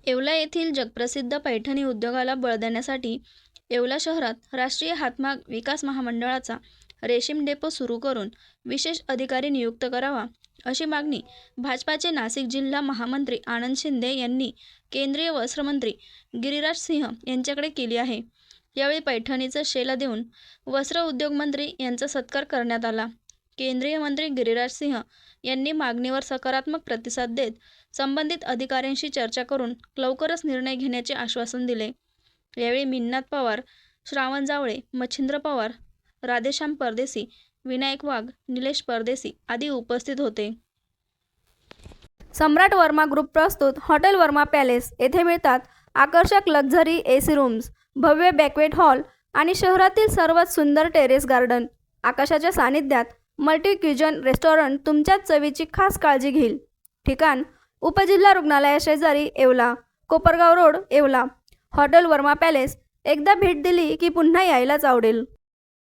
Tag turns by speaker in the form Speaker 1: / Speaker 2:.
Speaker 1: येवला येथील जगप्रसिद्ध पैठणी उद्योगाला बळ देण्यासाठी येवला शहरात राष्ट्रीय हातमाग विकास महामंडळाचा रेशीम डेपो सुरू करून विशेष अधिकारी नियुक्त करावा, अशी मागणी भाजपाचे नाशिक जिल्हा महामंत्री आनंद शिंदे यांनी केंद्रीय वस्त्रमंत्री गिरिराज सिंह यांच्याकडे केली आहे. यावेळी पैठणीचं शेला देऊन वस्त्र उद्योग मंत्री यांचा सत्कार करण्यात आला. केंद्रीय मंत्री गिरिराज सिंह यांनी मागणीवर सकारात्मक प्रतिसाद देत संबंधित अधिकाऱ्यांशी चर्चा करून लवकरच निर्णय घेण्याचे आश्वासन दिले. यावेळी मिन्नाथ पवार, श्रावण जावळे, मच्छिंद्र पवार, राधेश्याम परदेसी, विनायक वाघ, निलेश परदेसी आदी उपस्थित होते.
Speaker 2: सम्राट वर्मा ग्रुप प्रस्तुत हॉटेल वर्मा पॅलेस येथे मिळतात आकर्षक लक्झरी एसी रूम्स, भव्य बॅक्वेट हॉल आणि शहरातील सर्वात सुंदर टेरेस गार्डन. आकाशाच्या सानिध्यात मल्टी क्युजन रेस्टॉरंट तुमच्या चवीची खास काळजी घेईल. ठिकाण उपजिल्हा रुग्णालयाशेजारी Yeola, Kopargaon road, Yeola. Hotel Verma palace एकदा भेट दिली की पुन्हा यायलाच आवडेल.